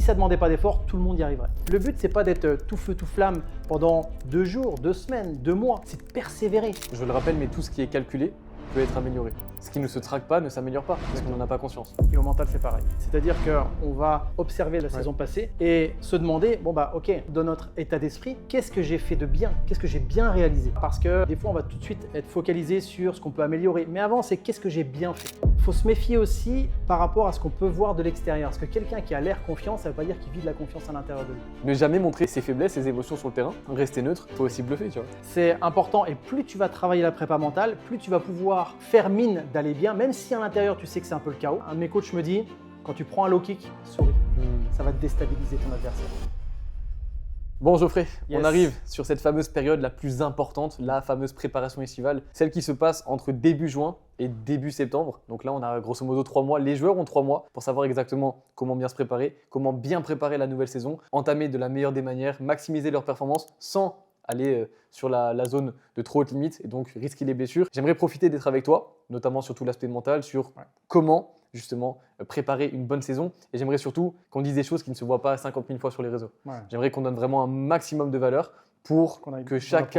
ça ne demandait pas d'effort, tout le monde y arriverait. Le but, c'est pas d'être tout feu, tout flamme pendant 2 jours, 2 semaines, 2 mois. C'est de persévérer. Je le rappelle, mais tout ce qui est calculé peut être amélioré. Ce qui ne se traque pas ne s'améliore pas, parce qu'on n'en a pas conscience. Et au mental, c'est pareil. C'est-à-dire qu'on va observer la saison passée et se demander, bon bah ok, dans notre état d'esprit, qu'est-ce que j'ai fait de bien? Qu'est-ce que j'ai bien réalisé? Parce que des fois, on va tout de suite être focalisé sur ce qu'on peut améliorer. Mais avant, c'est qu'est-ce que j'ai bien fait? Il faut se méfier aussi par rapport à ce qu'on peut voir de l'extérieur. Parce que quelqu'un qui a l'air confiant, ça ne veut pas dire qu'il vit de la confiance à l'intérieur de lui. Ne jamais montrer ses faiblesses, ses émotions sur le terrain, rester neutre, faut aussi bluffer, tu vois. C'est important et plus tu vas travailler la prépa mentale, plus tu vas pouvoir faire mine d'aller bien, même si à l'intérieur tu sais que c'est un peu le chaos. Un de mes coachs me dit, quand tu prends un low kick, souris. Ça va déstabiliser ton adversaire. Bon Geoffrey, Yes. on arrive sur cette fameuse période la plus importante, la fameuse préparation estivale, celle qui se passe entre début juin et début septembre. Donc là, on a grosso modo 3 mois. Les joueurs ont 3 mois pour savoir exactement comment bien se préparer, comment bien préparer la nouvelle saison, entamer de la meilleure des manières, maximiser leurs performances sans aller sur la zone de trop haute limite et donc risquer les blessures. J'aimerais profiter d'être avec toi, notamment sur tout l'aspect mental, sur comment justement préparer une bonne saison. Et j'aimerais surtout qu'on dise des choses qui ne se voient pas 50 000 fois sur les réseaux. Ouais. J'aimerais qu'on donne vraiment un maximum de valeur pour que chaque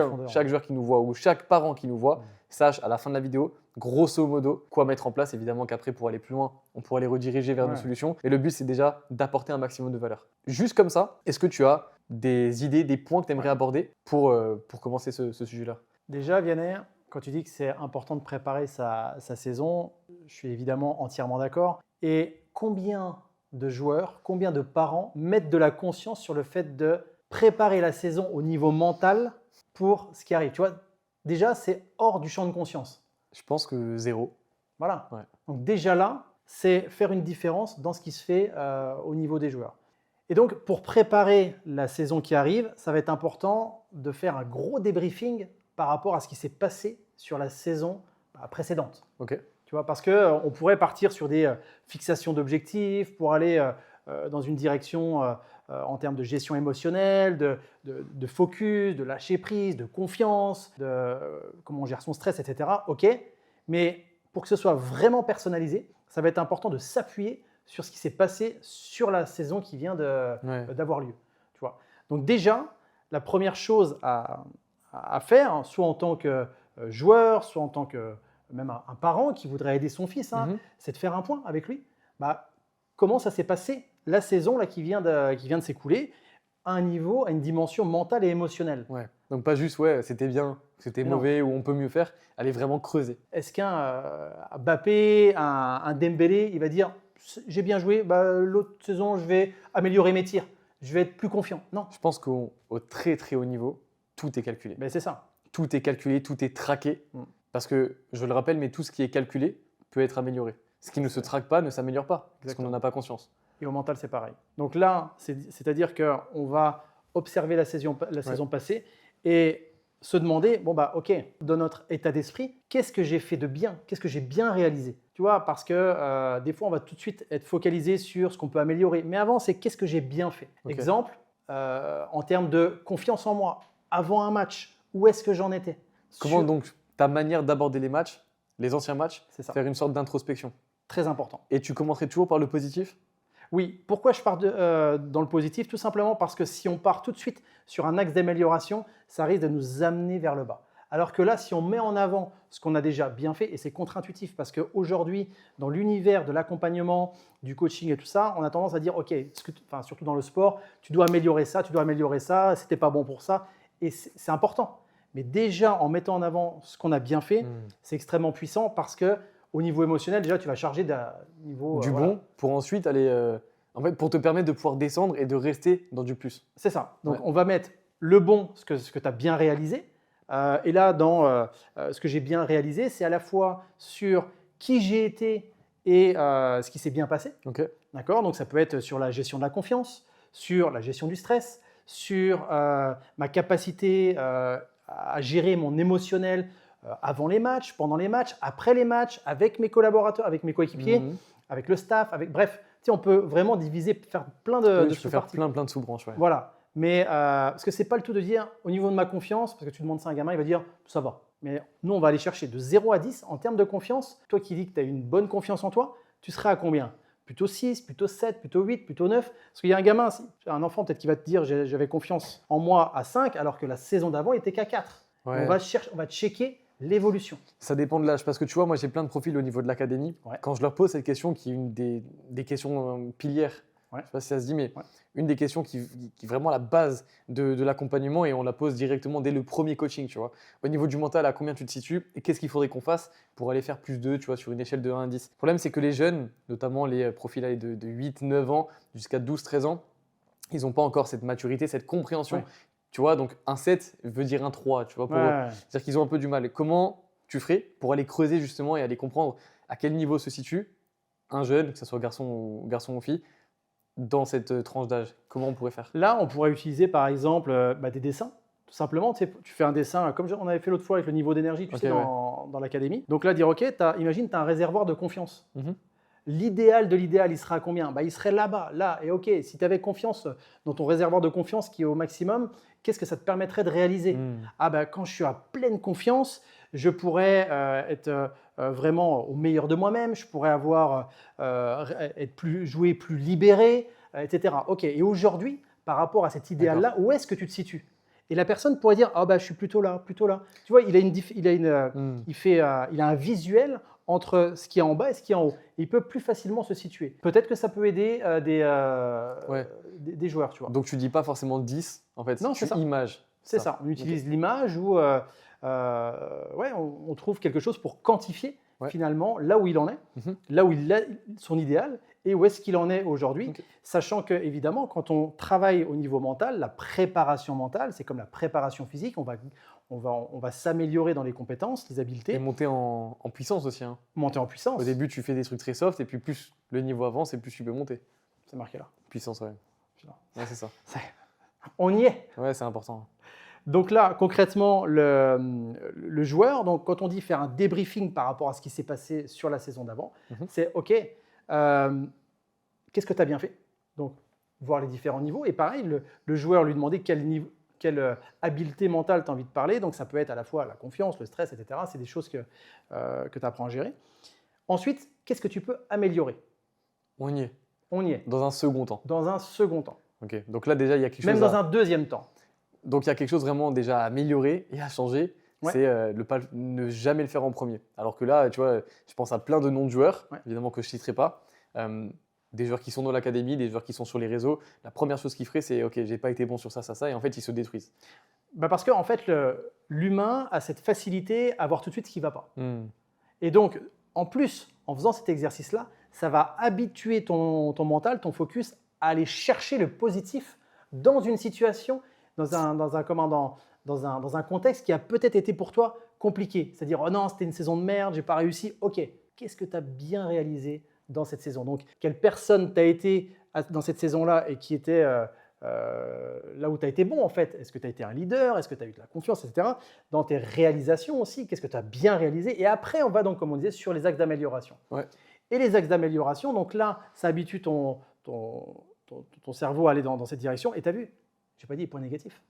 joueur qui nous voit ou chaque parent qui nous voit sache à la fin de la vidéo, grosso modo, quoi mettre en place. Évidemment qu'après, pour aller plus loin, on pourra les rediriger vers nos solutions. Et le but, c'est déjà d'apporter un maximum de valeur. Juste comme ça, est-ce que tu as des idées, des points que tu aimerais aborder pour commencer ce sujet-là? Déjà, Vianney, quand tu dis que c'est important de préparer sa saison, je suis évidemment entièrement d'accord. Et combien de joueurs, combien de parents mettent de la conscience sur le fait de préparer la saison au niveau mental pour ce qui arrive? Tu vois, déjà, c'est hors du champ de conscience. Je pense que 0. Voilà. Ouais. Donc déjà là, c'est faire une différence dans ce qui se fait au niveau des joueurs. Et donc, pour préparer la saison qui arrive, ça va être important de faire un gros débriefing par rapport à ce qui s'est passé sur la saison précédente. Ok. Tu vois, parce qu'on pourrait partir sur des fixations d'objectifs pour aller dans une direction en termes de gestion émotionnelle, de focus, de lâcher prise, de confiance, de comment on gère son stress, etc. Ok, mais pour que ce soit vraiment personnalisé, ça va être important de s'appuyer sur ce qui s'est passé sur la saison qui vient d'avoir lieu. Tu vois. Donc déjà, la première chose à faire, soit en tant que joueur, soit en tant que même un parent qui voudrait aider son fils, c'est de faire un point avec lui. Comment ça s'est passé la saison là, qui vient de s'écouler à un niveau, à une dimension mentale et émotionnelle. Ouais. Donc pas juste c'était bien, c'était mauvais ou on peut mieux faire, aller vraiment creuser. Est-ce qu'un Mbappé, un Dembélé, il va dire j'ai bien joué, l'autre saison je vais améliorer mes tirs, je vais être plus confiant? Non. Je pense qu'au très très haut niveau, tout est calculé. C'est ça. Tout est calculé, tout est traqué. Parce que, je le rappelle, mais tout ce qui est calculé peut être amélioré. Ce qui ne se traque pas ne s'améliore pas, parce qu'on n'en a pas conscience. Et au mental, c'est pareil. Donc là, c'est-à-dire qu'on va observer la saison passée et se demander, ok, dans notre état d'esprit, qu'est-ce que j'ai fait de bien? Qu'est-ce que j'ai bien réalisé? Tu vois, parce que des fois, on va tout de suite être focalisé sur ce qu'on peut améliorer. Mais avant, c'est qu'est-ce que j'ai bien fait? Exemple, en termes de confiance en moi, avant un match, où est-ce que j'en étais? Comment donc ta manière d'aborder les matchs, les anciens matchs, faire une sorte d'introspection? Très important. Et tu commencerais toujours par le positif? Oui. Pourquoi je pars dans le positif? Tout simplement parce que si on part tout de suite sur un axe d'amélioration, ça risque de nous amener vers le bas. Alors que là, si on met en avant ce qu'on a déjà bien fait, et c'est contre-intuitif parce qu'aujourd'hui, dans l'univers de l'accompagnement, du coaching et tout ça, on a tendance à dire, ok, surtout dans le sport, tu dois améliorer ça, c'était pas bon pour ça. Et c'est important. Mais déjà, en mettant en avant ce qu'on a bien fait, c'est extrêmement puissant parce qu'au niveau émotionnel, déjà, tu vas charger d'un niveau… Du bon pour ensuite aller… pour te permettre de pouvoir descendre et de rester dans du plus. C'est ça. Donc, on va mettre le bon, ce que tu as bien réalisé. Et là, dans ce que j'ai bien réalisé, c'est à la fois sur qui j'ai été et ce qui s'est bien passé. D'accord ? Donc, ça peut être sur la gestion de la confiance, sur la gestion du stress, sur ma capacité à gérer mon émotionnel avant les matchs, pendant les matchs, après les matchs, avec mes collaborateurs, avec mes coéquipiers, avec le staff, bref, on peut vraiment diviser, faire plein de sous-parties. Faire plein de sous-branches. Voilà. Mais parce que ce n'est pas le tout de dire au niveau de ma confiance, parce que tu demandes ça à un gamin, il va dire ça va. Mais nous, on va aller chercher de 0 à 10 en termes de confiance. Toi qui dis que tu as une bonne confiance en toi, tu serais à combien? plutôt 6, plutôt 7, plutôt 8, plutôt 9. Parce qu'il y a un gamin, un enfant peut-être qui va te dire j'avais confiance en moi à 5 alors que la saison d'avant il était qu'à 4. Ouais. On va checker l'évolution. Ça dépend de l'âge, parce que tu vois, moi j'ai plein de profils au niveau de l'académie. Ouais. Quand je leur pose cette question, qui est une des questions pilières, Ouais. je sais pas si ça se dit, mais Ouais. une des questions qui est vraiment la base de l'accompagnement, et on la pose directement dès le premier coaching, tu vois. Au niveau du mental, à combien tu te situes et qu'est-ce qu'il faudrait qu'on fasse pour aller faire plus de, tu vois, sur une échelle de 1 à 10. Le problème, c'est que les jeunes, notamment les profils de 8, 9 ans jusqu'à 12, 13 ans, ils n'ont pas encore cette maturité, cette compréhension. Ouais. Tu vois, donc un 7 veut dire un 3, tu vois, pour eux. Ouais. C'est-à-dire qu'ils ont un peu du mal. Comment tu ferais pour aller creuser justement et aller comprendre à quel niveau se situe un jeune, que ce soit garçon ou fille, dans cette tranche d'âge? Comment on pourrait faire? Là, on pourrait utiliser par exemple des dessins. Tout simplement, tu sais, tu fais un dessin comme on avait fait l'autre fois avec le niveau d'énergie, tu Ok, sais, dans l'académie. Donc là, dire, OK, imagine, tu as un réservoir de confiance. Mhm. L'idéal de l'idéal, il sera à combien? Il serait là-bas, là. Et OK, si tu avais confiance dans ton réservoir de confiance qui est au maximum, qu'est-ce que ça te permettrait de réaliser? Quand je suis à pleine confiance, je pourrais être vraiment au meilleur de moi-même, je pourrais jouer plus libéré, etc. OK, et aujourd'hui, par rapport à cet idéal-là, où est-ce que tu te situes? Et la personne pourrait dire, je suis plutôt là, plutôt là. Tu vois, il a un visuel entre ce qui est en bas et ce qui est en haut. Il peut plus facilement se situer. Peut-être que ça peut aider des joueurs, tu vois. Donc tu dis pas forcément 10, en fait, Non, tu c'est ça. images. C'est ça. On utilise l'image où on trouve quelque chose pour quantifier finalement là où il en est, là où il a son idéal et où est-ce qu'il en est aujourd'hui. Ok. Sachant que, évidemment, quand on travaille au niveau mental, la préparation mentale, c'est comme la préparation physique. On va s'améliorer dans les compétences, les Et habiletés, monter en puissance aussi, hein. monter en puissance. Au début, tu fais des trucs très soft, et puis plus le niveau avance, et plus tu peux monter. C'est marqué là. Puissance, ouais. Ouais, c'est ça. On y est. Ouais, c'est important. Donc là, concrètement, le joueur, donc quand on dit faire un débriefing par rapport à ce qui s'est passé sur la saison d'avant, c'est OK, qu'est-ce que tu as bien fait? Donc, voir les différents niveaux. Et pareil, le joueur lui demander quelle habileté mentale tu as envie de parler. Donc, ça peut être à la fois la confiance, le stress, etc. C'est des choses que tu apprends à gérer. Ensuite, qu'est-ce que tu peux améliorer? On y est. On y est. Dans un second temps. Dans un second temps. Ok. Donc là, déjà, il y a quelque Même chose dans un deuxième temps. Donc il y a quelque chose vraiment déjà à améliorer et à changer, Ouais. c'est ne jamais le faire en premier. Alors que là, tu vois, je pense à plein de noms de joueurs, évidemment que je ne citerai pas, des joueurs qui sont dans l'académie, des joueurs qui sont sur les réseaux. La première chose qu'ils feraient, c'est OK, j'ai pas été bon sur ça, et en fait, ils se détruisent. Parce qu'en fait, l'humain a cette facilité à voir tout de suite ce qui ne va pas. Et donc, en plus, en faisant cet exercice-là, ça va habituer ton mental, ton focus à aller chercher le positif dans une situation, dans un contexte qui a peut-être été pour toi compliqué. C'est-à-dire, oh non, c'était une saison de merde, j'ai pas réussi. OK, qu'est-ce que tu as bien réalisé dans cette saison? Donc, quelle personne tu as été dans cette saison-là et qui était là où tu as été bon en fait? Est-ce que tu as été un leader? Est-ce que tu as eu de la confiance, etc. Dans tes réalisations aussi, qu'est-ce que tu as bien réalisé? Et après, on va donc, comme on disait, sur les axes d'amélioration. Ouais. Et les axes d'amélioration, donc là, ça habitue ton cerveau à aller dans cette direction. Et tu as vu, je n'ai pas dit les points négatifs.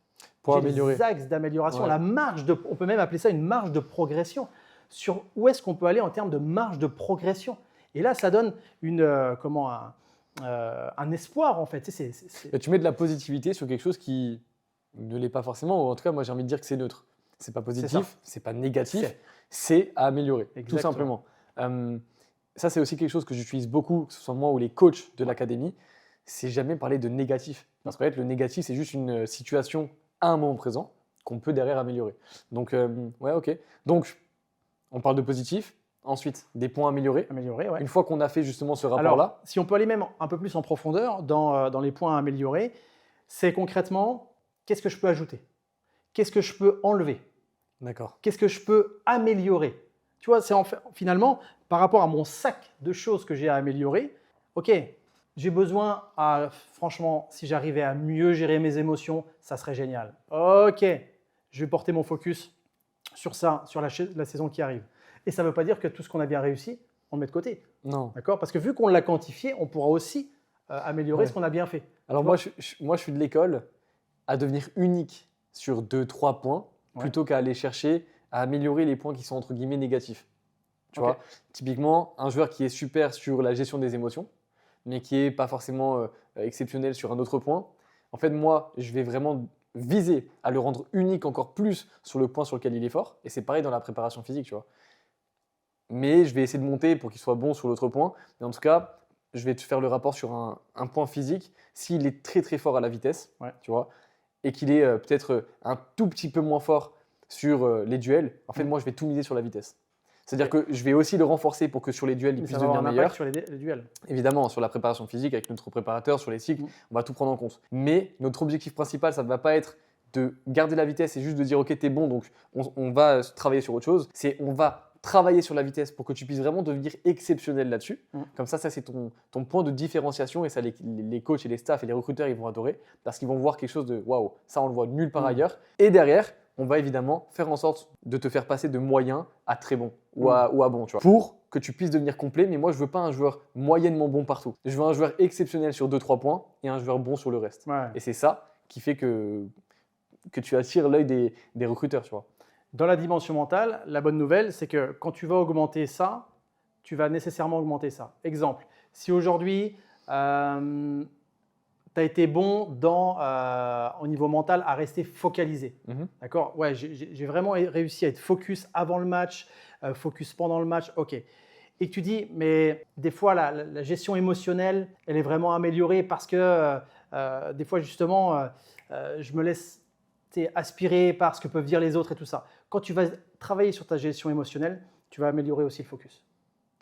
Pour améliorer. Les axes d'amélioration, Ouais. la marge on peut même appeler ça une marge de progression. Sur où est-ce qu'on peut aller en termes de marge de progression? Et là, ça donne un espoir en fait. Et tu mets de la positivité sur quelque chose qui ne l'est pas forcément, ou en tout cas, moi j'ai envie de dire que c'est neutre. C'est pas positif, c'est pas négatif, c'est à améliorer, Exactement. tout simplement. Ça, c'est aussi quelque chose que j'utilise beaucoup, que ce soit moi ou les coachs de l'académie, c'est jamais parler de négatif. Parce qu'en fait, le négatif, c'est juste une situation à un moment présent qu'on peut derrière améliorer. Donc, ouais, ok. Donc, on parle de positif. Ensuite, des points améliorés. Améliorer, ouais. Une fois qu'on a fait justement ce rapport-là. Alors, si on peut aller même un peu plus en profondeur dans les points à améliorer, c'est concrètement, qu'est-ce que je peux ajouter? Qu'est-ce que je peux enlever? D'accord. Qu'est-ce que je peux améliorer? Tu vois, c'est finalement, par rapport à mon sac de choses que j'ai à améliorer, ok, j'ai besoin, franchement, si j'arrivais à mieux gérer mes émotions, ça serait génial. Ok, je vais porter mon focus sur ça, sur la saison qui arrive. Et ça ne veut pas dire que tout ce qu'on a bien réussi, on le met de côté. Non. D'accord? Parce que vu qu'on l'a quantifié, on pourra aussi améliorer ce qu'on a bien fait. Alors moi, je suis de l'école à devenir unique sur 2-3 points, plutôt qu'à aller chercher à améliorer les points qui sont entre guillemets négatifs. Tu vois, typiquement, un joueur qui est super sur la gestion des émotions, mais qui n'est pas forcément exceptionnel sur un autre point. En fait, moi, je vais vraiment viser à le rendre unique encore plus sur le point sur lequel il est fort. Et c'est pareil dans la préparation physique, tu vois. Mais je vais essayer de monter pour qu'il soit bon sur l'autre point. Mais en tout cas, je vais te faire le rapport sur un point physique. S'il est très très fort à la vitesse, tu vois, et qu'il est peut-être un tout petit peu moins fort sur les duels, en fait, moi, je vais tout miser sur la vitesse. C'est-à-dire que je vais aussi le renforcer pour que sur les duels, il puisse devenir meilleur. Sur les duels. Évidemment, sur la préparation physique, avec notre préparateur, sur les cycles, on va tout prendre en compte. Mais notre objectif principal, ça ne va pas être de garder la vitesse et juste de dire « Ok, t'es bon, donc on va travailler sur autre chose ». C'est on va travailler sur la vitesse pour que tu puisses vraiment devenir exceptionnel là-dessus. Comme ça c'est ton point de différenciation et ça, les coachs et les staffs et les recruteurs, ils vont adorer parce qu'ils vont voir quelque chose de « Waouh, ça on le voit nulle part ailleurs ». Et derrière, on va évidemment faire en sorte de te faire passer de moyen à très bon ou à bon, tu vois, pour que tu puisses devenir complet. Mais moi, je veux pas un joueur moyennement bon partout. Je veux un joueur exceptionnel sur 2-3 points et un joueur bon sur le reste. Et c'est ça qui fait que tu attires l'œil des recruteurs, tu vois. Dans la dimension mentale, la bonne nouvelle, c'est que quand tu vas augmenter ça, tu vas nécessairement augmenter ça. Exemple, si aujourd'hui, tu as été bon au niveau mental à rester focalisé. D'accord ? Ouais, j'ai vraiment réussi à être focus avant le match, focus pendant le match, ok. Et que tu dis, mais des fois, la gestion émotionnelle, elle est vraiment améliorée parce que des fois, justement, je me laisse aspirer par ce que peuvent dire les autres et tout ça. Quand tu vas travailler sur ta gestion émotionnelle, tu vas améliorer aussi le focus.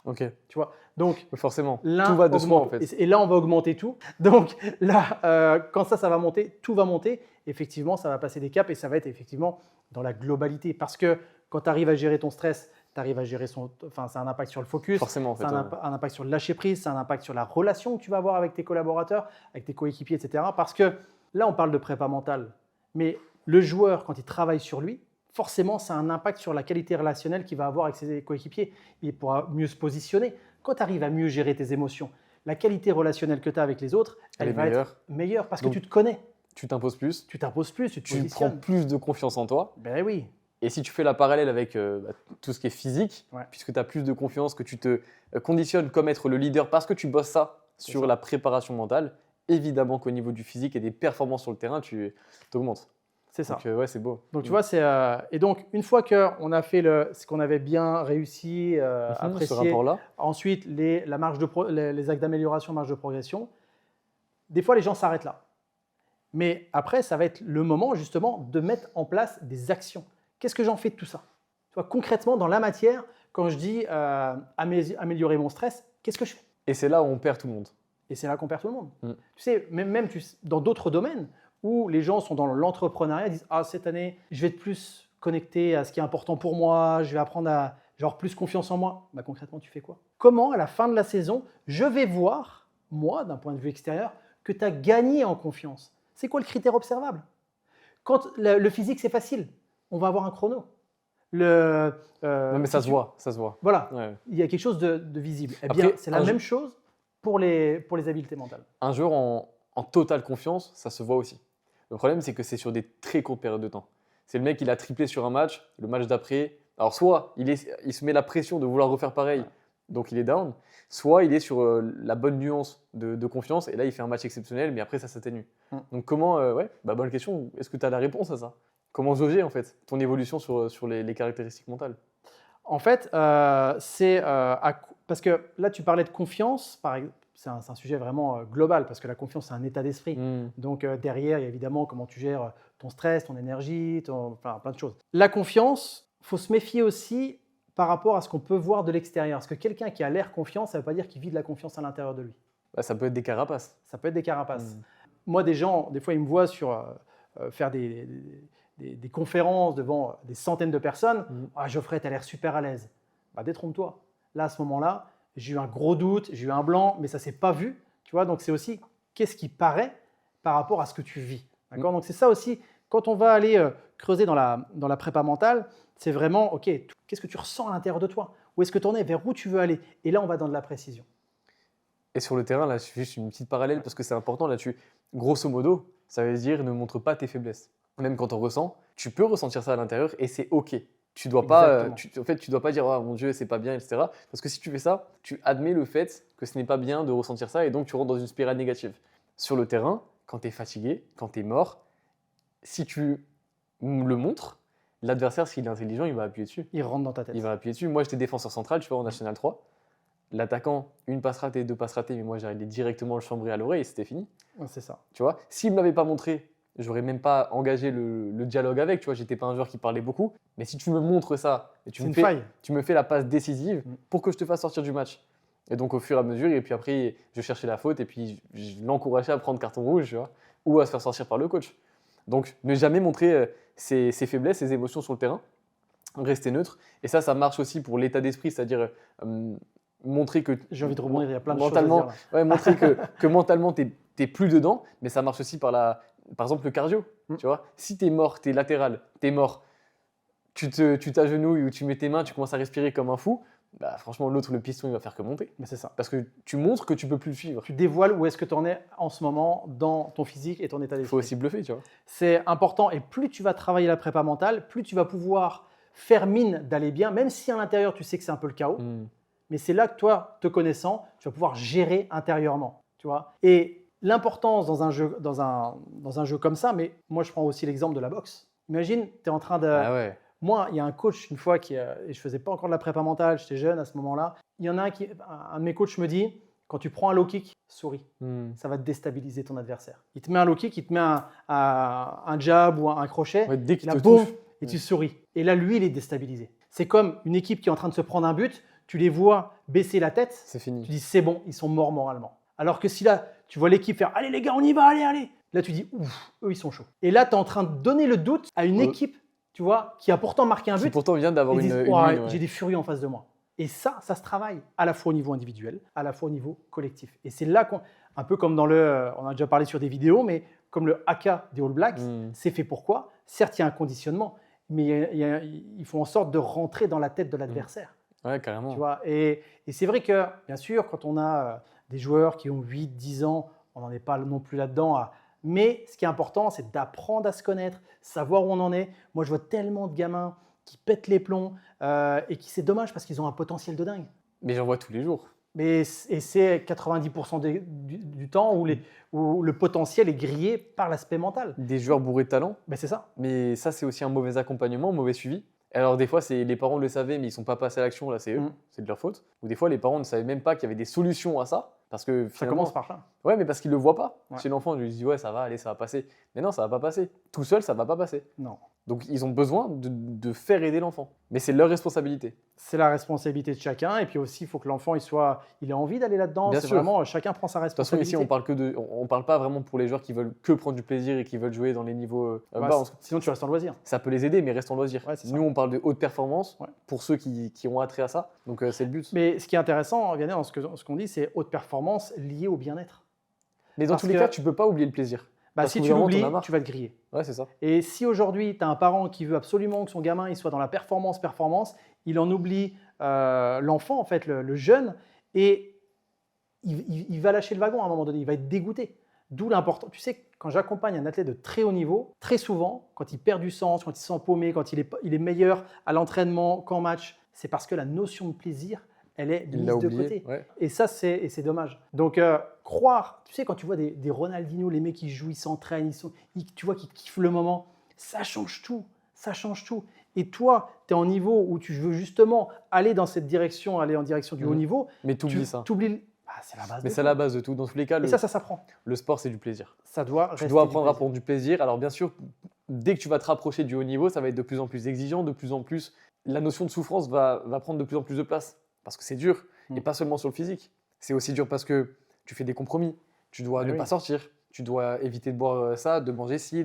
Ok. Tu vois, donc forcément, tout va de soi en fait. Et là, on va augmenter tout. Donc là, quand ça va monter, tout va monter. Effectivement, ça va passer des caps et ça va être effectivement dans la globalité. Parce que quand tu arrives à gérer ton stress, tu arrives à gérer ça a un impact sur le focus. Forcément, en fait. Ça a un impact sur le lâcher prise, ça a un impact sur la relation que tu vas avoir avec tes collaborateurs, avec tes coéquipiers, etc. Parce que là, on parle de prépa mentale. Mais le joueur, quand il travaille sur lui, forcément, ça a un impact sur la qualité relationnelle qu'il va avoir avec ses coéquipiers. Il pourra mieux se positionner. Quand tu arrives à mieux gérer tes émotions, la qualité relationnelle que tu as avec les autres, elle va être meilleure parce que tu te connais. Tu t'imposes plus. Tu t'imposes plus, tu te positionnes. Tu prends plus de confiance en toi. Ben oui. Et si tu fais la parallèle avec tout ce qui est physique, puisque tu as plus de confiance, que tu te conditionnes comme être le leader parce que tu bosses ça sur la préparation mentale, évidemment qu'au niveau du physique et des performances sur le terrain, tu augmentes. C'est ça. Donc, ouais, c'est beau. Donc, tu vois, et donc, une fois qu'on a fait ce qu'on avait bien réussi, apprécié, ce rapport-là. Ensuite, les actes d'amélioration, marge de progression, des fois, les gens s'arrêtent là. Mais après, ça va être le moment, justement, de mettre en place des actions. Qu'est-ce que j'en fais de tout ça ? Tu vois, concrètement, dans la matière, quand je dis améliorer mon stress, qu'est-ce que je fais ? Et c'est là où on perd tout le monde. Et c'est là qu'on perd tout le monde. Tu sais, même dans d'autres domaines, où les gens sont dans l'entrepreneuriat, disent « Ah, cette année, je vais être plus connecté à ce qui est important pour moi, je vais apprendre à avoir plus confiance en moi. » Bah, concrètement, tu fais quoi ? Comment, à la fin de la saison, je vais voir, moi, d'un point de vue extérieur, que tu as gagné en confiance ? C'est quoi le critère observable ? Quand le physique, c'est facile, on va avoir un chrono. Non, mais ça se voit, ça se voit. Voilà, il y a quelque chose de visible. Eh bien, c'est la même chose pour les habiletés mentales. Un joueur en totale confiance, ça se voit aussi. Le problème, c'est que c'est sur des très courtes périodes de temps. C'est le mec, il a triplé sur un match, le match d'après. Alors, soit il se met la pression de vouloir refaire pareil, donc il est down. Soit il est sur la bonne nuance de confiance, et là, il fait un match exceptionnel, mais après, ça s'atténue. Donc, comment, bonne question. Est-ce que tu as la réponse à ça ? Comment jauger, en fait, ton évolution sur les caractéristiques mentales ? En fait, parce que là, tu parlais de confiance, par exemple. C'est un sujet vraiment global parce que la confiance, c'est un état d'esprit. Donc derrière, il y a évidemment comment tu gères ton stress, ton énergie, plein de choses. La confiance, il faut se méfier aussi par rapport à ce qu'on peut voir de l'extérieur. Parce que quelqu'un qui a l'air confiant, ça ne veut pas dire qu'il vit de la confiance à l'intérieur de lui. Ça peut être des carapaces. Ça peut être des carapaces. Moi, des gens, des fois, ils me voient faire des conférences devant des centaines de personnes. Ah, Geoffrey, tu as l'air super à l'aise. Bah, détrompe-toi. Là, à ce moment-là, j'ai eu un gros doute, j'ai eu un blanc, mais ça ne s'est pas vu. Tu vois, donc c'est aussi qu'est-ce qui paraît par rapport à ce que tu vis. D'accord ? Donc c'est ça aussi, quand on va aller creuser dans la prépa mentale, c'est vraiment, OK, qu'est-ce que tu ressens à l'intérieur de toi ? Où est-ce que tu en es ? Vers où tu veux aller ? Et là, on va dans de la précision. Et sur le terrain, là, je fais juste une petite parallèle parce que c'est important là-dessus. Grosso modo, ça veut dire ne montre pas tes faiblesses. Même quand on ressent, tu peux ressentir ça à l'intérieur et c'est OK. tu dois pas, Exactement. en fait, tu dois pas dire oh mon Dieu, c'est pas bien, etc. Parce que si tu fais ça, tu admets le fait que ce n'est pas bien de ressentir ça et donc tu rentres dans une spirale négative. Sur le terrain, quand tu es fatigué, quand tu es mort, si tu le montres, l'adversaire, s'il est intelligent, il va appuyer dessus. Il rentre dans ta tête. Il va appuyer dessus. Moi, j'étais défenseur central, tu vois, en National 3. L'attaquant, une passe ratée, deux passes ratées, mais moi, j'arrivais directement le chambrer à l'oreille et c'était fini. Ouais, c'est ça. Tu vois, s'il ne me l'avait pas montré, j'aurais même pas engagé le dialogue avec. Tu vois, j'étais pas un joueur qui parlait beaucoup. Mais si tu me montres ça et C'est une faille. tu me fais la passe décisive Mm. pour que je te fasse sortir du match. Et donc, au fur et à mesure, et puis après, je cherchais la faute et puis je l'encourageais à prendre carton rouge, tu vois, ou à se faire sortir par le coach. Donc, ne jamais montrer ses faiblesses, ses émotions sur le terrain. Rester neutre. Et ça marche aussi pour l'état d'esprit, c'est-à-dire montrer que J'ai envie de rebondir, il y a plein de choses à mentalement, dire là. ouais, montrer que mentalement, tu n'es plus dedans, mais ça marche aussi par exemple, le cardio. Mm. Tu vois, si tu es mort, tu es latéral, tu es mort, tu t'agenouilles ou tu mets tes mains, tu commences à respirer comme un fou, bah, franchement, l'autre, le piston, il va faire que monter. Mais c'est ça. Parce que tu montres que tu peux plus le suivre. Tu dévoiles où est-ce que tu en es en ce moment dans ton physique et ton état Il faut d'esprit. aussi bluffer, tu vois. C'est important et plus tu vas travailler la prépa mentale, plus tu vas pouvoir faire mine d'aller bien, même si à l'intérieur tu sais que c'est un peu le chaos. Mm. Mais c'est là que toi, te connaissant, tu vas pouvoir gérer intérieurement. Tu vois. Et l'importance dans un jeu comme ça, mais moi je prends aussi l'exemple de la boxe. Imagine, tu es en train de. Ah ouais. Moi, il y a un coach une fois et je ne faisais pas encore de la prépa mentale, j'étais jeune à ce moment-là. Il y en a un de mes coachs me dit quand tu prends un low kick, souris. Mm. Ça va te déstabiliser ton adversaire. Il te met un low kick, il te met un jab ou un crochet, Ouais, dès qu'il et là, te boum, touche. et tu souris. Et là, lui, il est déstabilisé. C'est comme une équipe qui est en train de se prendre un but, tu les vois baisser la tête, C'est fini. tu dis c'est bon, ils sont morts moralement. Alors que si là, tu vois l'équipe faire allez les gars, on y va, allez, allez. Là, tu dis ouf, eux, ils sont chauds. Et là, tu es en train de donner le doute à une équipe, tu vois, qui a pourtant marqué un Qui but. pourtant vient d'avoir Ils une disent, win. ouah, Ouais. j'ai des furies en face de moi. Et ça se travaille à la fois au niveau individuel, à la fois au niveau collectif. Et c'est là un peu comme on a déjà parlé sur des vidéos, mais comme le haka des All Blacks, Mm. c'est fait pourquoi? Certes, il y a un conditionnement, mais ils font en sorte de rentrer dans la tête de l'adversaire. Ouais, carrément. Tu vois, et c'est vrai que, bien sûr, quand on a des joueurs qui ont 8, 10 ans, on n'en est pas non plus là-dedans. Mais ce qui est important, c'est d'apprendre à se connaître, savoir où on en est. Moi, je vois tellement de gamins qui pètent les plombs et qui, c'est dommage parce qu'ils ont un potentiel de dingue. Mais j'en vois tous les jours. Et c'est 90% du temps où le potentiel est grillé par l'aspect mental. Des joueurs bourrés de talent. Ben, c'est ça. Mais ça, c'est aussi un mauvais accompagnement, un mauvais suivi. Alors, des fois, les parents le savaient, mais ils ne sont pas passés à l'action, là, c'est eux, Mm. c'est de leur faute. Ou des fois, les parents ne savaient même pas qu'il y avait des solutions à ça. Parce que Ça finalement, commence par là. ouais, mais parce qu'ils ne le voient pas. Ouais. Chez l'enfant, je lui dis, ouais, ça va aller, ça va passer. Mais non, ça va pas passer. Tout seul, ça va pas passer. Non. Donc, ils ont besoin de faire aider l'enfant. Mais c'est leur responsabilité. C'est la responsabilité de chacun. Et puis aussi, il faut que l'enfant il ait envie d'aller là-dedans. Bien C'est sûr. vraiment, chacun prend sa De toute façon, responsabilité. ici, on parle pas vraiment pour les joueurs qui veulent que prendre du plaisir et qui veulent jouer dans les niveaux Ouais, bas. sinon, tu restes en loisir. Ça peut les aider, mais reste en loisir. Ouais, c'est ça. Nous, on parle de haute performance Ouais. pour ceux qui ont attrait à ça. Donc, c'est le but. Mais ce qui est intéressant, Vianney, dans ce qu'on dit, c'est haute performance liée au bien-être. Mais dans Parce tous les que- cas, tu peux pas oublier le plaisir. Bah, Parce si qu'au bout tu d'un moment, l'oublies, t'en as marre. tu vas te griller. Ouais, c'est ça. Et si aujourd'hui, tu as un parent qui veut absolument que son gamin il soit dans la performance, il en oublie l'enfant, en fait, le jeune, et il va lâcher le wagon à un moment donné, il va être dégoûté. D'où l'important. Tu sais, quand j'accompagne un athlète de très haut niveau, très souvent, quand il perd du sens, quand il se sent paumé, quand il est meilleur à l'entraînement qu'en match, c'est parce que la notion de plaisir, elle est Il mise l'a de oublié. côté. Ouais. Et ça, c'est dommage. Donc, croire, tu sais, quand tu vois des Ronaldinho, les mecs qui jouent, ils s'entraînent, tu vois qu'ils kiffent le moment, ça change tout. Ça change tout. Et toi, tu es en niveau où tu veux justement aller dans cette direction, aller en direction du haut niveau. Mais t'oublies ça. T'oublies. C'est la base Mais de c'est tout. la base de tout. Dans tous les cas, Et ça s'apprend. le sport, c'est du plaisir. Ça doit Tu rester dois du apprendre à plaisir. prendre du plaisir. Alors, bien sûr, dès que tu vas te rapprocher du haut niveau, ça va être de plus en plus exigeant, de plus en plus. La notion de souffrance va prendre de plus en plus de place. Parce que c'est dur. Mm. Et pas seulement sur le physique. C'est aussi dur parce que tu fais des compromis. Tu dois Ah ne oui. pas sortir. Tu dois éviter de boire ça, de manger ci.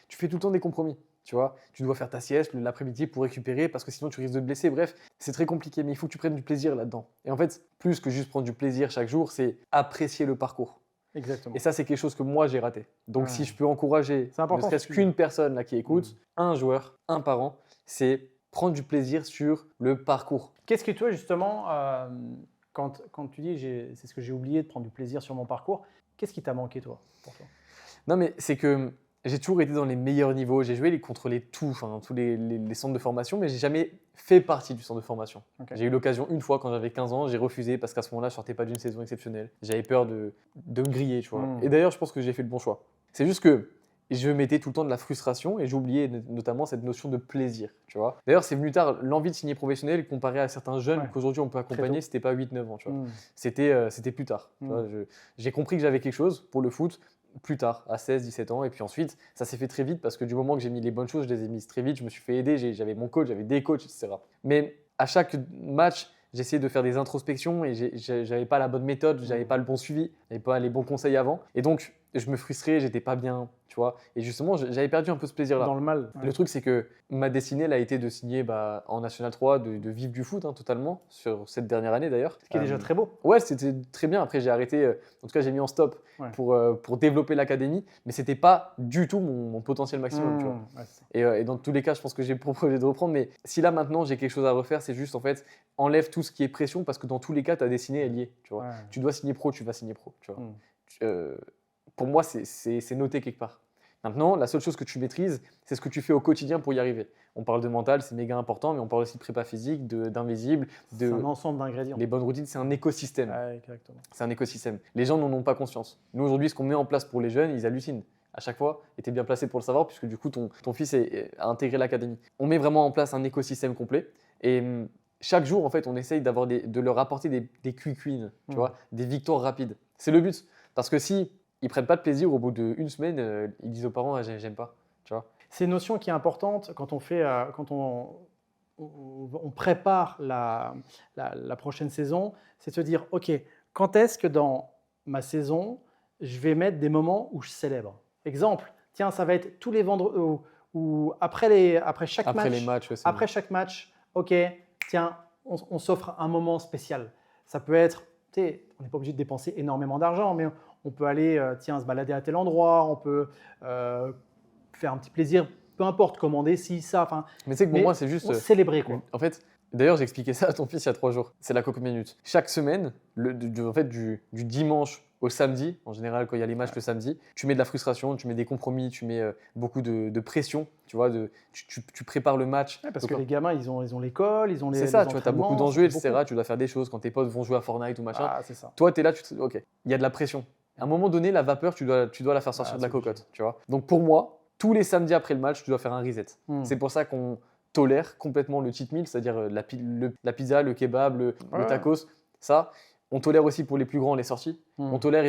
Tu fais tout le temps des compromis. Tu vois, tu dois faire ta sieste l'après-midi pour récupérer parce que sinon tu risques de te blesser. Bref, c'est très compliqué, mais il faut que tu prennes du plaisir là-dedans. Et en fait, plus que juste prendre du plaisir chaque jour, c'est apprécier le parcours. Exactement. Et ça, c'est quelque chose que moi, j'ai raté. Donc, Ouais. si je peux encourager, C'est important, ne serait-ce ce que tu qu'une personne là, qui écoute, Mm. un joueur, un parent, c'est prendre du plaisir sur le parcours. Qu'est-ce que toi, justement, quand tu dis c'est ce que j'ai oublié de prendre du plaisir sur mon parcours, qu'est-ce qui t'a manqué, toi, pour toi? Non, mais c'est que j'ai toujours été dans les meilleurs niveaux. J'ai joué contre tous les centres de formation, mais j'ai jamais fait partie du centre de formation. Ok. J'ai eu l'occasion une fois quand j'avais 15 ans, j'ai refusé parce qu'à ce moment-là, je sortais pas d'une saison exceptionnelle. J'avais peur de me griller, tu vois. Mm. Et d'ailleurs, je pense que j'ai fait le bon choix. C'est juste que je mettais tout le temps de la frustration et j'oubliais notamment cette notion de plaisir, tu vois. D'ailleurs, c'est venu tard, l'envie de signer professionnel comparé à certains jeunes Ouais. qu'aujourd'hui on peut accompagner, tôt. c'était pas 8-9 ans, tu vois. Mm. C'était plus tard. Tu Mm. vois. J'ai compris que j'avais quelque chose pour le foot plus tard, à 16-17 ans. Et puis ensuite, ça s'est fait très vite parce que du moment que j'ai mis les bonnes choses, je les ai mises très vite. Je me suis fait aider, j'avais mon coach, j'avais des coachs, etc. Mais à chaque match, j'essayais de faire des introspections et j'avais pas la bonne méthode, j'avais pas le bon suivi, j'avais pas les bons conseils avant. Et donc, je me frustrais, j'étais pas bien, tu vois. Et justement, j'avais perdu un peu ce plaisir-là. Dans le mal. Le truc, c'est que ma destinée, elle a été de signer en National 3, de vivre du foot totalement, sur cette dernière année d'ailleurs. Ce qui est déjà très beau. Ouais, c'était très bien. Après, j'ai arrêté, en tout cas, j'ai mis en stop Ouais. pour développer l'académie, mais c'était pas du tout mon potentiel maximum, tu vois. Ouais, c'est ça. Et dans tous les cas, je pense que j'ai proposé de reprendre, mais si là maintenant j'ai quelque chose à refaire, c'est juste en fait, enlève tout ce qui est pression parce que dans tous les cas, ta destinée est liée, tu vois. Ouais. Tu dois signer pro, tu vas signer pro, tu vois. Mm. Pour moi, c'est noté quelque part. Maintenant, la seule chose que tu maîtrises, c'est ce que tu fais au quotidien pour y arriver. On parle de mental, c'est méga important, mais on parle aussi de prépa physique, d'invisible, C'est un ensemble d'ingrédients. les bonnes routines, c'est un écosystème. Ouais, exactement. C'est un écosystème. Les gens n'en ont pas conscience. Nous, aujourd'hui, ce qu'on met en place pour les jeunes, ils hallucinent à chaque fois. Et tu es bien placé pour le savoir, puisque du coup, ton fils a intégré l'académie. On met vraiment en place un écosystème complet. Et chaque jour, en fait, on essaye de leur apporter des quick wins, tu vois, des victoires rapides. C'est le but. Parce que si ils prennent pas de plaisir au bout d'une semaine, ils disent aux parents, ah, j'aime pas, tu vois. C'est une notion qui est importante quand on fait, quand on prépare la prochaine saison, c'est de se dire, OK, quand est-ce que dans ma saison, je vais mettre des moments où je célèbre. Exemple, tiens, ça va être tous les vendredis ou après chaque Après match. les matchs, ouais, c'est Après chaque match, OK, tiens, on s'offre un moment spécial. Ça peut être, tu sais, on n'est pas obligé de dépenser énormément d'argent, mais on peut aller, tiens, se balader à tel endroit, on peut faire un petit plaisir, peu importe, commander ci, ça. Enfin, Mais c'est que pour moi, c'est juste. Célébrer, quoi. En fait, d'ailleurs, j'ai expliqué ça à ton fils il y a 3 jours. C'est la Coco Minute. Chaque semaine, en fait, du dimanche au samedi, en général, quand il y a les matchs le samedi, tu mets de la frustration, tu mets des compromis, tu mets beaucoup de pression. Tu vois, tu prépares le match. Ouais, parce Donc, que les gamins, ils ont l'école, ils ont les. c'est ça, les tu vois, as beaucoup entraînements, d'enjeux, ça fait etc. beaucoup. Tu dois faire des choses quand tes potes vont jouer à Fortnite ou machin. Ah, c'est ça. Toi, tu es là, ok, il y a de la pression. À un moment donné, la vapeur, tu dois la faire sortir de la c'est obligé. cocotte, tu vois. Donc pour moi, tous les samedis après le match, tu dois faire un reset. C'est pour ça qu'on tolère complètement le cheat meal, c'est-à-dire la pizza, le kebab, le tacos, ça. On tolère aussi pour les plus grands les sorties. On tolère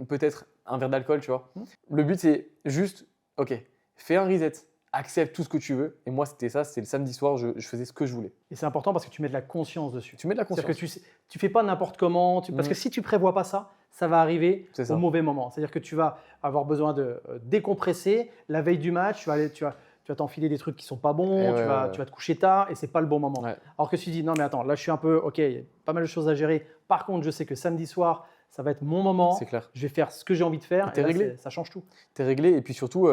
peut-être un verre d'alcool, tu vois. Le but, c'est juste, ok, fais un reset, accepte tout ce que tu veux. Et moi, c'était ça, c'était le samedi soir, je faisais ce que je voulais. Et c'est important parce que tu mets de la conscience dessus. Tu mets de la conscience. C'est-à-dire que tu fais pas n'importe comment, parce que si tu prévois pas ça, ça va arriver C'est ça. au mauvais moment. C'est-à-dire que tu vas avoir besoin de décompresser la veille du match, tu vas t'enfiler des trucs qui sont pas bons, Et tu vas te coucher tard et c'est pas le bon moment. Ouais. Alors que tu dis non mais attends, là je suis un peu ok, il y a pas mal de choses à gérer. Par contre, je sais que samedi soir, ça va être mon moment. C'est clair. Je vais faire ce que j'ai envie de faire. T'es Et là, réglé. ça change tout. T'es réglé. Et puis surtout,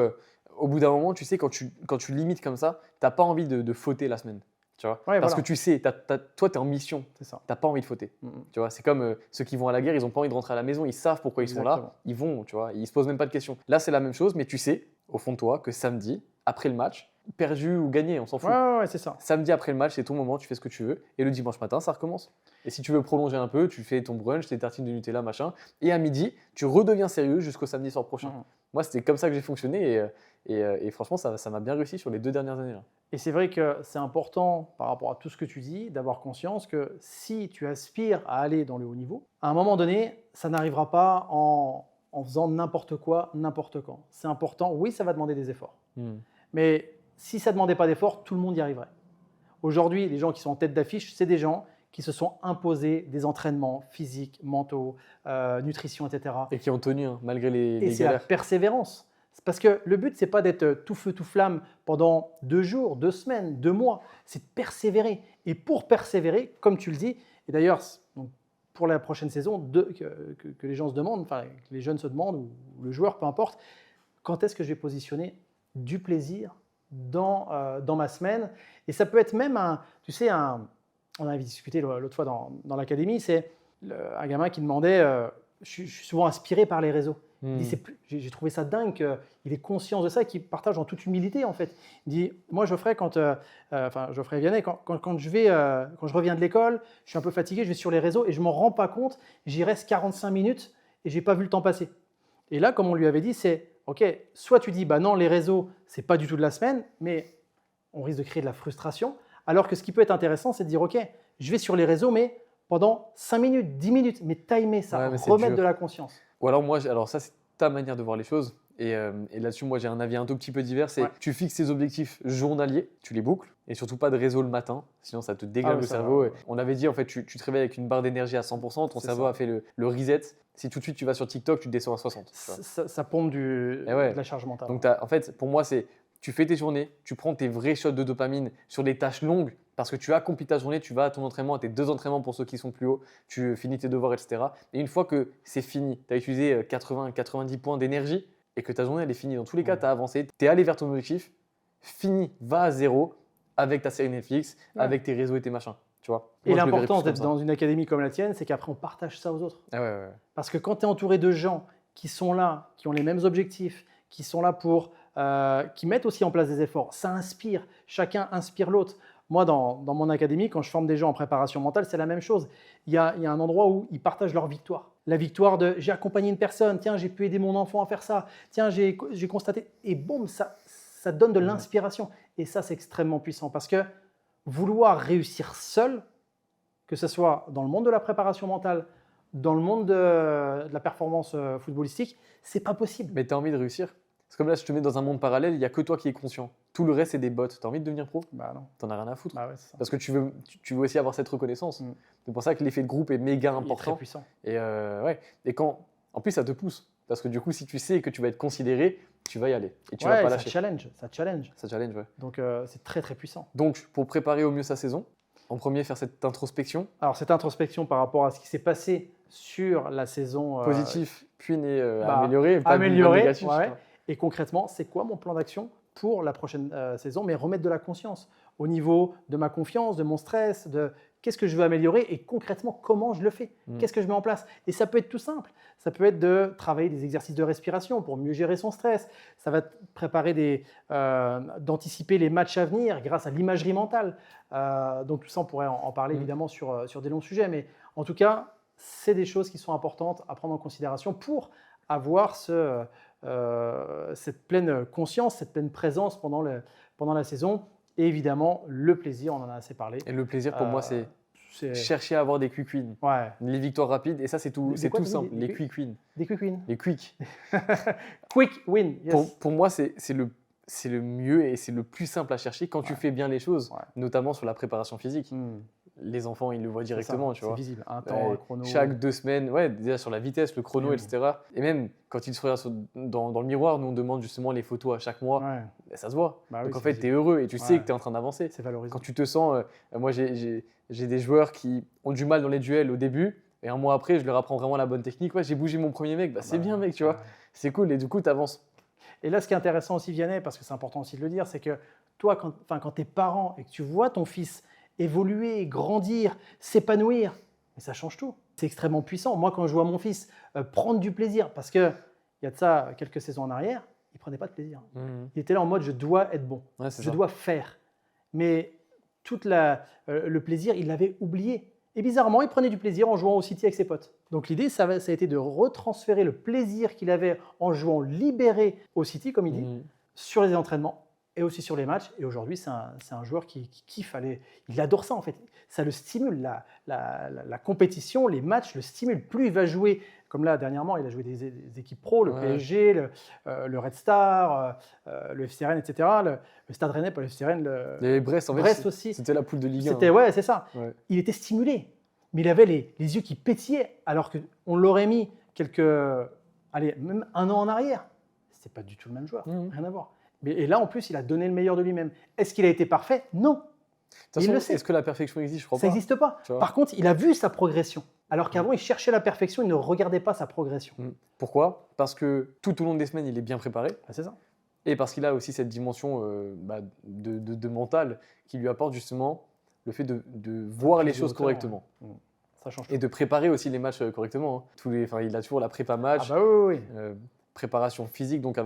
au bout d'un moment, tu sais, quand tu limites comme ça, t'as pas envie de fauter la semaine. Tu vois. Ouais, Parce voilà. que tu sais, toi, tu es en mission. C'est ça. Tu n'as pas envie de fauter. Tu vois, c'est comme ceux qui vont à la guerre, ils n'ont pas envie de rentrer à la maison, ils savent pourquoi ils sont là, Exactement. ils vont, tu vois, ils se posent même pas de questions. Là, c'est la même chose, mais tu sais, au fond de toi, que samedi, après le match, perdu ou gagné, on s'en fout. Ouais, c'est ça. Samedi après le match, c'est ton moment, tu fais ce que tu veux, et le dimanche matin, ça recommence. Et si tu veux prolonger un peu, tu fais ton brunch, tes tartines de Nutella, machin, et à midi, tu redeviens sérieux jusqu'au samedi soir prochain. Moi, c'était comme ça que j'ai fonctionné, et franchement, ça m'a bien réussi sur les 2 dernières années. Là. Et c'est vrai que c'est important par rapport à tout ce que tu dis, d'avoir conscience que si tu aspires à aller dans le haut niveau, à un moment donné, ça n'arrivera pas en faisant n'importe quoi, n'importe quand. C'est important, oui, ça va demander des efforts. Mais si ça ne demandait pas d'efforts, tout le monde y arriverait. Aujourd'hui, les gens qui sont en tête d'affiche, c'est des gens qui se sont imposés des entraînements physiques, mentaux, nutrition, etc. Et qui ont tenu, hein, malgré les Et c'est la galères. persévérance. C'est parce que le but, ce n'est pas d'être tout feu, tout flamme pendant 2 jours, 2 semaines, 2 mois. C'est de persévérer. Et pour persévérer, comme tu le dis, et d'ailleurs, pour la prochaine saison, que les gens se demandent, enfin, que les jeunes se demandent, ou le joueur, peu importe, quand est-ce que je vais positionner du plaisir dans ma semaine. Et ça peut être même on avait discuté l'autre fois dans l'académie, c'est un gamin qui demandait, je suis souvent inspiré par les réseaux. Il dit, j'ai trouvé ça dingue qu'il ait conscience de ça et qu'il partage en toute humilité en fait. Il dit, moi Geoffrey, Geoffrey Vianney, quand je reviens de l'école, je suis un peu fatigué, je vais sur les réseaux et je ne m'en rends pas compte, j'y reste 45 minutes et je n'ai pas vu le temps passer. Et là, comme on lui avait dit, c'est, ok, soit tu dis, bah non, les réseaux, ce n'est pas du tout de la semaine, mais on risque de créer de la frustration, alors que ce qui peut être intéressant, c'est de dire, ok, je vais sur les réseaux, mais pendant 5 minutes, 10 minutes, mais timer ça, remettre de la conscience. Ou alors ça c'est ta manière de voir les choses. Et là-dessus, moi j'ai un avis un tout petit peu divers. C'est tu fixes tes objectifs journaliers, tu les boucles, et surtout pas de réseau le matin, sinon ça te dégage le cerveau. On avait dit en fait, tu te réveilles avec une barre d'énergie à 100%, ton cerveau a fait le reset. Si tout de suite tu vas sur TikTok, tu descends à 60. Ça pompe de la charge mentale. Donc en fait, pour moi, c'est tu fais tes journées, tu prends tes vrais shots de dopamine sur des tâches longues parce que tu as accompli ta journée, tu vas à ton entraînement, à tes 2 entraînements pour ceux qui sont plus hauts, tu finis tes devoirs, etc. Et une fois que c'est fini, tu as utilisé 80-90 points d'énergie et que ta journée elle est finie. Dans tous les cas, tu as avancé, tu es allé vers ton objectif, fini, va à zéro avec ta série Netflix, avec tes réseaux et tes machins. Tu vois. Et l'importance d'être dans une académie comme la tienne, c'est qu'après on partage ça aux autres. Parce que quand tu es entouré de gens qui sont là, qui ont les mêmes objectifs, qui sont là pour, qui mettent aussi en place des efforts, ça inspire, chacun inspire l'autre. Moi, dans mon académie, quand je forme des gens en préparation mentale, c'est la même chose. Il y a un endroit où ils partagent leur victoire. La victoire de j'ai accompagné une personne, tiens, j'ai pu aider mon enfant à faire ça, tiens, j'ai constaté. Et boum, ça donne de l'inspiration. Et ça, c'est extrêmement puissant parce que vouloir réussir seul, que ce soit dans le monde de la préparation mentale, dans le monde de la performance footballistique, c'est pas possible. Mais tu as envie de réussir? C'est comme là, je te mets dans un monde parallèle, il n'y a que toi qui es conscient. Tout le reste, c'est des bots. Tu as envie de devenir pro? Bah non. Tu n'en as rien à foutre. Bah ouais, c'est ça. Parce que tu veux aussi avoir cette reconnaissance. C'est pour ça que l'effet de groupe est méga important. Il est très puissant. Et quand, en plus, ça te pousse. Parce que du coup, si tu sais que tu vas être considéré, tu vas y aller. Et tu vas pas lâcher. Ça challenge. Ouais. Donc, c'est très, très puissant. Donc, pour préparer au mieux sa saison, en premier, faire cette introspection. Alors, cette introspection par rapport à ce qui s'est passé sur la saison… Positif, puis améliorer. Améliorer, Et concrètement, c'est quoi mon plan d'action pour la prochaine saison? Mais remettre de la conscience au niveau de ma confiance, de mon stress, de qu'est-ce que je veux améliorer et concrètement, comment je le fais? Qu'est-ce que je mets en place? Et ça peut être tout simple. Ça peut être de travailler des exercices de respiration pour mieux gérer son stress. Ça va préparer d'anticiper les matchs à venir grâce à l'imagerie mentale. Donc tout ça, on pourrait en parler évidemment sur des longs sujets. Mais en tout cas, c'est des choses qui sont importantes à prendre en considération pour avoir cette pleine conscience, cette pleine présence pendant la saison. Et évidemment, le plaisir, on en a assez parlé. Et le plaisir, pour moi, c'est chercher à avoir des quick wins. Les victoires rapides. Et ça, c'est tout simple. Les quick wins. Des quick wins. Les quick. Quick win, yes. Pour moi, c'est le mieux et c'est le plus simple à chercher quand tu fais bien les choses, notamment sur la préparation physique. Les enfants, ils le voient directement, tu vois. C'est visible, un temps, un chrono. Chaque 2 semaines, déjà sur la vitesse, le chrono, etc. Et même quand ils se regardent dans le miroir, nous on demande justement les photos à chaque mois, ça se voit. Donc en fait, tu es heureux et tu sais que tu es en train d'avancer. C'est valorisant. Quand tu te sens, moi j'ai des joueurs qui ont du mal dans les duels au début, et un mois après, je leur apprends vraiment la bonne technique. J'ai bougé mon premier mec, c'est bien mec, tu vois. C'est cool et du coup, tu avances. Et là, ce qui est intéressant aussi, Vianney, parce que c'est important aussi de le dire, c'est que toi, quand tu es parent et que tu vois ton fils évoluer, grandir, s'épanouir, mais ça change tout. C'est extrêmement puissant. Moi, quand je vois mon fils prendre du plaisir, parce qu'il y a de ça quelques saisons en arrière, il ne prenait pas de plaisir. Il était là en mode « je dois être bon, je dois faire ». Mais tout le plaisir, il l'avait oublié. Et bizarrement, il prenait du plaisir en jouant au City avec ses potes. Donc l'idée, ça a été de retransférer le plaisir qu'il avait en jouant libéré au City, comme il dit, sur les entraînements et aussi sur les matchs. Et aujourd'hui, c'est un joueur qui kiffe. Il adore ça, en fait. Ça le stimule, la compétition, les matchs le stimulent. Plus il va jouer, comme là, dernièrement, il a joué des équipes pro, le PSG, le Red Star, le FC Rennes, etc. Le Stade Rennais, pas le FC Rennes. Et Brest, Brest aussi. C'était la poule de Ligue 1. C'est ça. Il était stimulé. Mais il avait les yeux qui pétillaient, alors qu'on l'aurait mis même un an en arrière. Ce n'était pas du tout le même joueur. Rien à voir. Et là, en plus, il a donné le meilleur de lui-même. Est-ce qu'il a été parfait? Non. Il le sait. Est-ce que la perfection existe? Je crois pas. Ça n'existe pas. Par contre, il a vu sa progression. Alors qu'avant, il cherchait la perfection, il ne regardait pas sa progression. Pourquoi? Parce que tout au long des semaines, il est bien préparé. C'est ça. Et parce qu'il a aussi cette dimension de mental qui lui apporte justement le fait de voir les choses correctement. Ça change tout. Et de préparer aussi les matchs correctement. Hein. Il a toujours la prépa match. Ah bah oui, oui, oui. Préparation physique, donc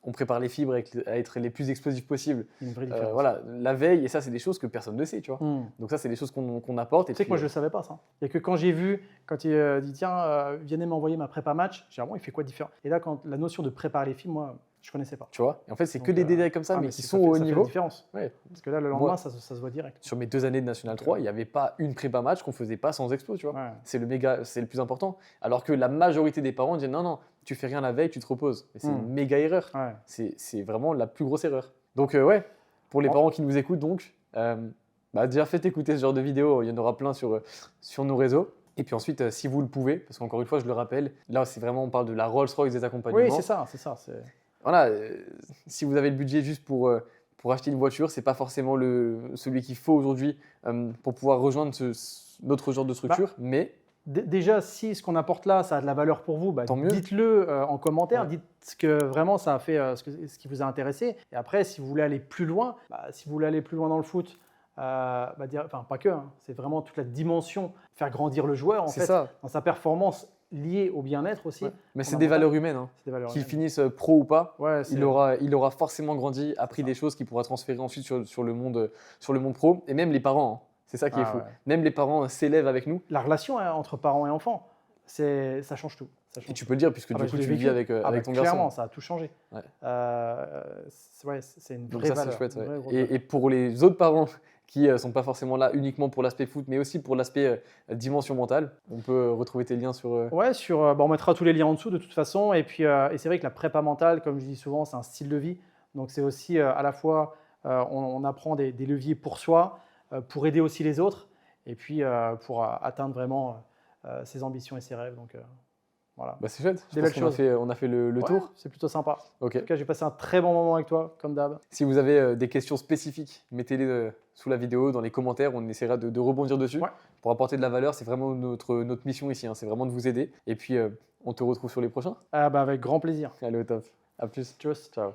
on prépare les fibres à être les plus explosifs possibles. Une vraie différence. Voilà, la veille, et ça, c'est des choses que personne ne sait, tu vois. Donc ça, c'est des choses qu'on apporte. Tu sais que moi, je ne savais pas ça. Il n'y a que quand j'ai vu, quand il dit tiens, venez m'envoyer ma prépa match, j'ai dit ah bon, il fait quoi de différent? Et là, quand la notion de préparer les fibres, moi, je ne connaissais pas. Tu vois, et en fait, c'est que des détails comme ça, mais qui sont au ça fait niveau. la différence. Ouais. Parce que là, le lendemain, ça se voit direct. Sur mes 2 années de National 3, il n'y avait pas une prépa match qu'on ne faisait pas sans expo, tu vois. Ouais. C'est le plus important. Alors que la majorité des parents disent non, tu fais rien la veille, tu te reposes. Et c'est une méga erreur. Ouais. C'est vraiment la plus grosse erreur. Donc ouais, pour les parents qui nous écoutent donc, déjà faites écouter ce genre de vidéos, il y en aura plein sur nos réseaux. Et puis ensuite, si vous le pouvez, parce qu'encore une fois, je le rappelle, là c'est vraiment, on parle de la Rolls-Royce des accompagnements. Oui, c'est ça. Voilà, si vous avez le budget juste pour acheter une voiture, c'est pas forcément celui qu'il faut aujourd'hui pour pouvoir rejoindre notre genre de structure, mais déjà, si ce qu'on apporte là, ça a de la valeur pour vous, tant mieux. Dites-le en commentaire, Ouais. dites ce que vraiment ça a fait, ce qui vous a intéressé. Et après, si vous voulez aller plus loin, dans le foot, enfin pas que, hein, c'est vraiment toute la dimension, faire grandir le joueur en fait, dans sa performance liée au bien-être aussi. Ouais. Mais c'est des valeurs humaines, hein. C'est des valeurs Qu'ils humaines. finissent pro ou pas, Ouais, il aura forcément grandi, appris des choses qu'il pourra transférer ensuite sur le monde pro, et même les parents. Hein. C'est ça qui est fou. Ouais. Même les parents s'élèvent avec nous. La relation entre parents et enfants, ça change tout. Et tu peux le dire, puisque du coup, tu le vis avec ton garçon. Clairement, ça a tout changé. Ouais. C'est une Donc vraie ça, valeur. c'est chouette. Une vraie grosse Et pour les autres parents qui ne sont pas forcément là uniquement pour l'aspect foot, mais aussi pour l'aspect dimension mentale, on peut retrouver tes liens sur… Ouais, on mettra tous les liens en dessous de toute façon. Et puis, c'est vrai que la prépa mentale, comme je dis souvent, c'est un style de vie. Donc, c'est aussi à la fois, on apprend des leviers pour soi, pour aider aussi les autres, et puis pour atteindre vraiment ses ambitions et ses rêves. Donc, voilà. c'est chouette. Des belles choses. On a fait le tour. C'est plutôt sympa. Ok. En tout cas, j'ai passé un très bon moment avec toi, comme d'hab. Si vous avez des questions spécifiques, mettez-les sous la vidéo, dans les commentaires. On essaiera de rebondir dessus pour apporter de la valeur. C'est vraiment notre mission ici. Hein. C'est vraiment de vous aider. Et puis, on te retrouve sur les prochains. Avec grand plaisir. Allez, au top. À plus. Tchuss. Ciao.